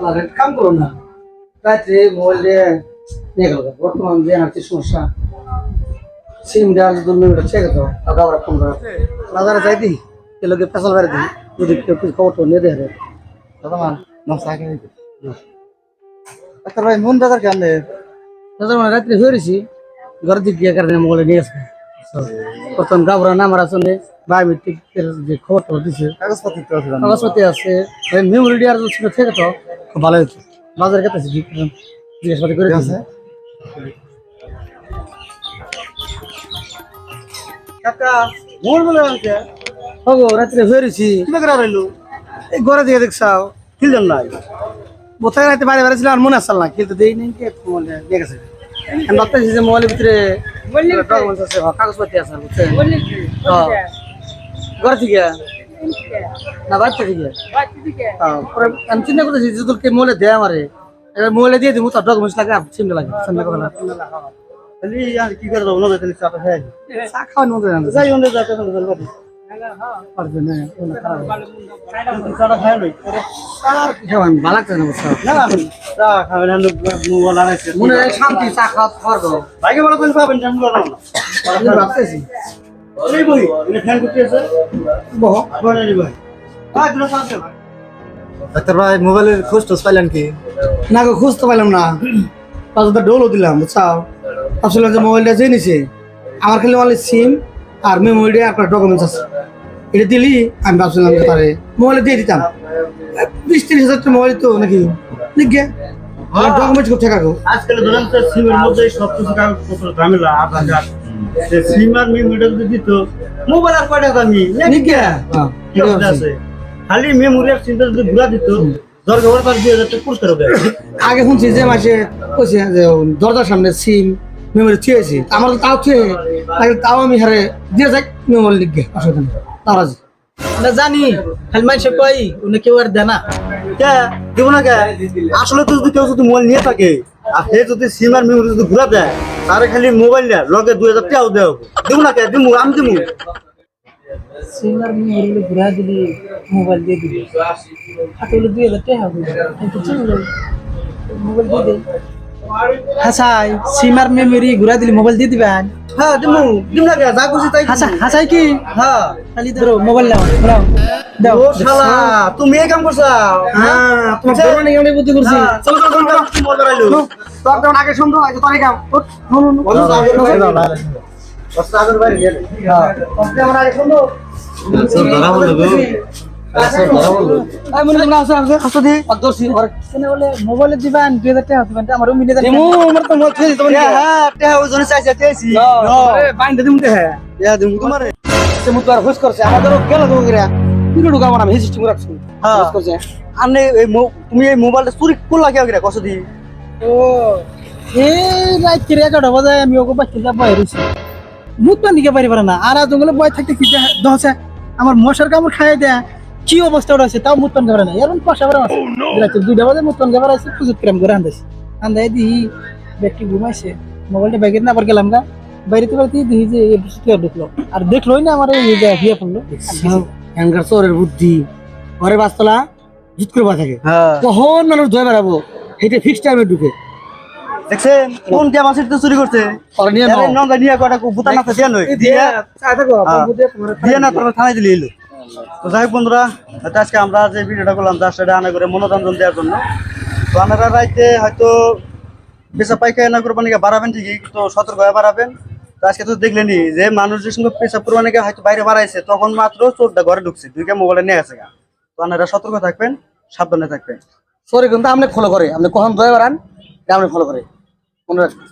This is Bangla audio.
আর একটা কাম করো না, রাত্রে মোবাইল দিয়ে নিয়ে গেল। বর্তমান যে আর কি সমস্যা, সিম ডাল দুটো চেক দাও, আবার ফোন করো। বাজারে যাই দি, এ লোকে পেছাল বেড়ে দিই, যদি কেউ কিছু খবর নিয়ে দেয়। দাদা মান নষ্ট আগে আচ্ছা ভাই মন বাজার কেন দাদা মানে রাত্রে হয়েছি, ঘরের দিক গিয়ে কারণে মোবাইল নিয়ে আসবে। প্রথম গাবরা নামার আসলে বায়োমেট্রিক যে খবরটা দিচ্ছে, কাগজপত্র তো আছে কাগজপত্র আছে, মেমোরি আর ছিল থেকে তো খুব ভালো হয়েছে। বাজারে গেতেছি জিজ্ঞাসাবাদ করে আছে কাকা মোর বলে আছে হগো রাত্রে হয়েছি, কি করে রইলো এই ঘরে দিকে দেখছাও কিলজন নাই কোথায় রাতে বাইরে বাইরে ছিল আর মনে আসল না, কিন্তু দেই নেই কে মোবাইল দিয়ে গেছে। আমি ভাবতেছি যে মোবাইলের ভিতরে ডকুমেন্টস আছে, কাগজপত্র আছে, বুঝছেন? ঘর থেকে না বাড়তে থেকে পরে আমি চিন্তা করতেছি যে তোকে মোবাইলে দেয় আমারে, এবার মোবাইলে দিয়ে দিব, তার ডকুমেন্টস লাগে, সিমটা লাগে, চিন্তা করো না। খালি আর কি করে দাও নবে তাহলে চাটা খাই চা খাওয়ার মতো জানতে যাই ওনে যাতে না বলবি পারবে না, চাটা খাই লই আর কি খাওয়ান ভালো লাগছে না, বুঝছো? না চা খাবেন না মোবাইল আনাইছে মনে হয় শান্তি চা খাওয়া পারবো ভাইকে বলা তুমি পাবেন আমি বললাম না আমি ভাবতেছি এই বই এনে ফ্যান করতে আছে বহ বলে নি ভাই আজ না সাথে ভাই ডাক্তার ভাই মোবাইলের খোঁজ টোজ পাইলেন কি না গো, খুঁজতে পারলাম না। পাঁচটা ডোলও দিলাম, বুঝছাও? আসলে যে মোবাইলটা যে নিছে আমার খালি অনলি সিম আর মেমোরি আর ডকুমেন্টস আছে, এটা দিলি আমি ভাবছিলাম যে তারে মোবাইলে দিয়ে দিতাম। 20-30 হাজার টাকা মোবাইল তো নাকি লিখে ডকুমেন্টস খুব ঠেকা গো। আজকাল ধরেন তো সিমের মধ্যে সব কিছু কাগজপত্র ঝামেলা আধার সিম আর মেমোরিটা যদি দিত মোবাইল আর কয়টা দামি লিখে আছে খালি মেমোরি আর সিমটা যদি ঘুরা দিত দরকার হলে তার 2000 টাকা পুরস্কার দেয় আগে শুনছি যে মাসে কইছে যে দরজার সামনে সিম মেমোরি থুয়েছি, আমার তো তাও থুয়ে তাও আমি হারে দিয়ে যাই মেমোরি লিখে, অসুবিধা নেই, তাও রাজি। না জানি খালি মানুষে কই উনি কেউ আর দেয় না। কে দিব না কে আসলে তো যদি কেউ যদি মোবাইল নিয়ে থাকে আর সে যদি সিম আর মেমোরি যদি ঘুরা দেয় তারে খালি মোবাইল না লগে 2000 টাকাও দেও দিব না কে দিমু আমি দিমু সিঙ্গার মেয়ে ঘুরা দিলি মোবাইল দিয়ে দিবি হাতে 2000 টাকা হবে কিন্তু চিনলো মোবাইল দিয়ে দে। হাসাই সিমার মেমোরি ঘুরা দিলি মোবাইল দিয়ে দিবেন? হ্যাঁ দিমু দিম না কে যা খুশি তাই হাসা হাসাই কি হ্যাঁ খালি ধরো মোবাইল নাও নাও দাও। ও শালা তুমি এই কাম করছাও হ্যাঁ, তোমার বড় নাকি অনেক বুদ্ধি করছি। চল চল চল কি মজা রাইলো তোর যেমন আগে সুন্দর আছে, তোর কাম ওস্তাদের ভাই গেল হ্যাঁ, আমার আগে সুন্দর ধরা বলবো আমি মনে না আছে আছে কষ্ট দি অদর্শী আর শুনে বলে মোবাইলে দিবেন 2000 টাকা দিবেন আমারও মিলে দেন। দিমু আমার তো মত ফেলি তোমার হ্যাঁ টাকা ওই জন্য চাইছে চাইছি আরে বাইন্দে দিমু তে হ্যাঁ ইয়া দিমু তোমারে সে মুত আর খুশ করছে আমাদের গেল তো গিরা কিলো ঢুকাবো না, হিসিস ঠিক রাখছি হ্যাঁ খুশ করছে। আনে এই তুমি এই মোবাইলটা চুরি করলা কি আগে কষ্ট দি ও এই রাত 11টা বাজে আমি ওকে বাচ্চা যাব বাইরেছি মুত পানি কে পারি পারে না আর জঙ্গলে বয় থাকতে কি দহছে আমার মশার কামড় খাইয়ে দেয় কি অবস্থা আছে তাও মুত পান করে না এরকম পাশা করে আছে রাতে 2টা বাজে মুত পান করে আছে খুব ক্রাম করে আন্দাজ আন্দাই দি ব্যক্তি ঘুমাইছে মোবাইলটা ব্যাগের না আবার গেলাম গা বাইরে তো বাইরে দিই যে এই বৃষ্টি ঢুকলো আর দেখলোই না আমার এই যে হিয়া পড়লো হ্যাঙ্গার চোরের বুদ্ধি ঘরে বাস্তলা জিত করে বা থাকে হ্যাঁ কখন মানুষ ধরে বেড়াবো এটা ফিক্স টাইমে ঢুকে দেখছেন কোন কে মাসির তো চুরি করতে আর নিয়ে নাও। আরে নন্দা নিয়ে কটা বুতা না দিয়া নই দিয়া চাই থাকো বুদ্ধি তোমার দিয়ে না তোরা থানায় দিলি এলো তো যাই হোক বন্ধুরা তো আজকে আমরা যে ভিডিওটা করলাম তার সাথে আনা করে মনোরঞ্জন দেওয়ার জন্য তো আপনারা রাইতে হয়তো পেশা পায়খানা কোরবানিকে বাড়াবেন ঠিকই তো সতর্ক হয়ে বাড়াবেন তো আজকে তো দেখলেনি যে মানুষ যে সঙ্গে পেশা কোরবানিকে হয়তো বাইরে বাড়াইছে তখন মাত্র চোরটা ঘরে ঢুকছে 2টা মোবাইলে নিয়ে গেছে গা তো আপনারা সতর্ক থাকবেন সাবধানে থাকবেন সরি কিন্তু আপনি ফলো করে আপনি কখন দয়া করান আপনি ফলো করে মনে রাখবেন।